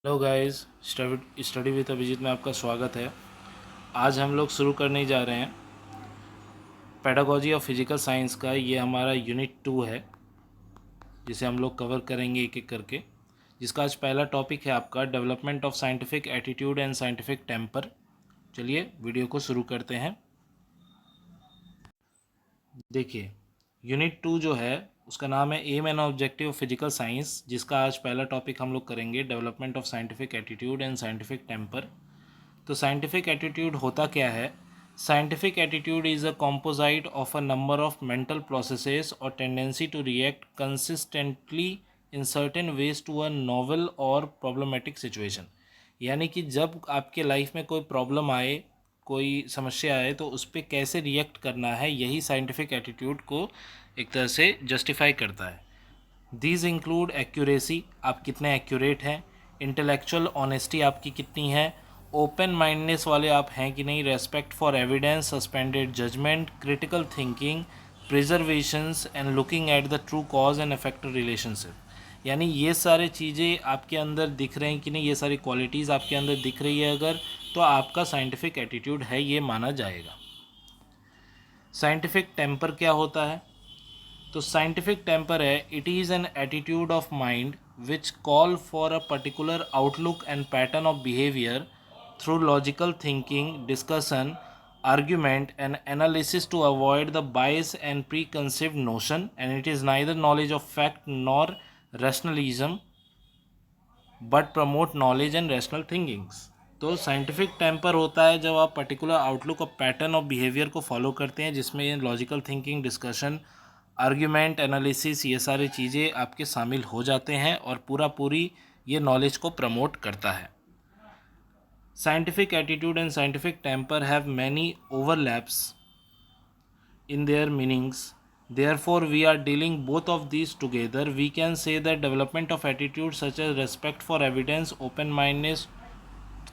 Hello guys, study with Abhijeet में आपका स्वागत है। आज हम लोग शुरू करने जा रहे हैं पेडागोजी ऑफ फिजिकल साइंस का। ये हमारा यूनिट 2 है, जिसे हम लोग कवर करेंगे एक एक करके। जिसका आज पहला टॉपिक है आपका development of scientific attitude and scientific temper. चलिए वीडियो को शुरू करते हैं। देखिए, यूनिट 2 जो है उसका नाम है aim and objective of physical science, जिसका आज पहला टॉपिक हम लोग करेंगे development of scientific attitude and scientific temper. तो साइंटिफिक एटीट्यूड होता क्या है? Scientific attitude is a composite of a number of mental processes और tendency to react consistently in certain ways to a novel और problematic situation. यानी कि जब आपके लाइफ में कोई प्रॉब्लम आए, कोई समस्या आए, तो उस पर कैसे रिएक्ट करना है, यही साइंटिफिक एटीट्यूड को एक तरह से जस्टिफाई करता है। दीज इंक्लूड एक्यूरेसी, आप कितने एक्यूरेट हैं, इंटेलेक्चुअल ऑनेस्टी आपकी कितनी है, ओपन माइंडनेस वाले आप हैं कि नहीं, respect for evidence, suspended judgement, critical thinking, preservations and looking at the true cause and effect relationship. यानी ये सारे चीज़ें आपके अंदर दिख रहे हैं कि नहीं, ये सारी क्वालिटीज़ आपके अंदर दिख रही है अगर, तो आपका साइंटिफिक एटीट्यूड है, ये माना जाएगा। साइंटिफिक टेम्पर क्या होता है? तो साइंटिफिक टेम्पर है, it is an attitude of mind which call for a particular outlook and pattern of behaviour through logical thinking, discussion, argument and analysis to avoid the bias and preconceived notion, and it is neither knowledge of fact nor rationalism but promote knowledge and rational thinkings। तो scientific temper होता है जब आप particular outlook और pattern of behaviour को follow करते हैं, जिसमें logical thinking, discussion, argument, analysis, ये सारी चीज़ें आपके शामिल हो जाते हैं और पूरी ये नॉलेज को प्रमोट करता है। Scientific attitude and scientific temper have many overlaps in their meanings. Therefore, we are dealing both of these together. We can say that development of attitudes such as respect for evidence, open-mindedness,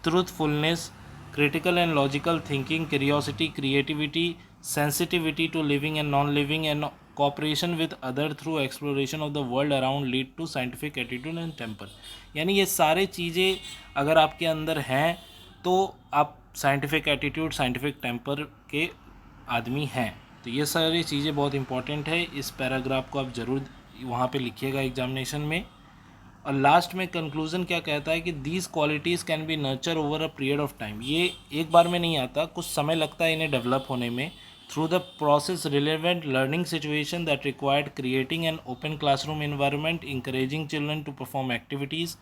truthfulness, critical and logical thinking, curiosity, creativity, sensitivity to living and non-living, and cooperation with other through exploration of the world around lead to scientific attitude and temper। यानी ये सारे चीज़ें अगर आपके अंदर हैं तो आप साइंटिफिक एटीट्यूड, साइंटिफिक टेम्पर के आदमी हैं। तो ये सारी चीज़ें बहुत इंपॉर्टेंट है। इस पैराग्राफ को आप ज़रूर वहाँ पे लिखिएगा एग्जामिनेशन में। और लास्ट में कंक्लूजन क्या कहता है कि these qualities can be nurture over a period of time. ये एक बार में नहीं आता, कुछ समय लगता है इन्हें डेवलप होने में। Through the process relevant learning situation that required creating an open classroom environment, encouraging children to perform activities.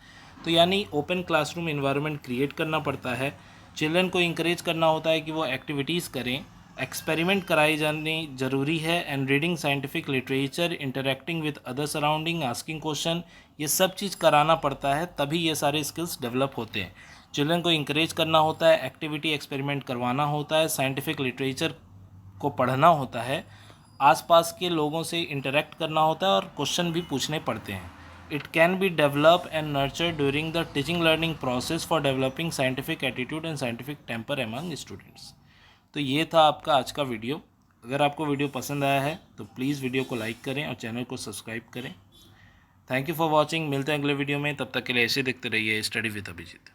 तो यानी ओपन क्लासरूम इन्वायरमेंट क्रिएट करना पड़ता है, चिल्ड्रन को इंकरेज करना होता है कि वो एक्टिविटीज़ करें, एक्सपेरिमेंट कराई जानी ज़रूरी है, and reading scientific literature, interacting with other surrounding, asking question, ये सब चीज़ कराना पड़ता है, तभी ये सारे स्किल्स डेवलप होते हैं। चिल्ड्रन को इंकरेज करना होता है, एक्टिविटी एक्सपेरिमेंट करवाना होता है, साइंटिफिक लिटरेचर को पढ़ना होता है, आसपास के लोगों से इंटरेक्ट करना होता है और क्वेश्चन भी पूछने पड़ते हैं। It can be develop and nurture during the teaching learning process for developing scientific attitude and scientific temper among students. तो ये था आपका आज का वीडियो। अगर आपको वीडियो पसंद आया है तो प्लीज़ वीडियो को लाइक करें और चैनल को सब्सक्राइब करें। Thank you for watching. मिलते हैं अगले वीडियो में, तब तक के लिए ऐसे देखते रहिए स्टडी विद अभिजीत।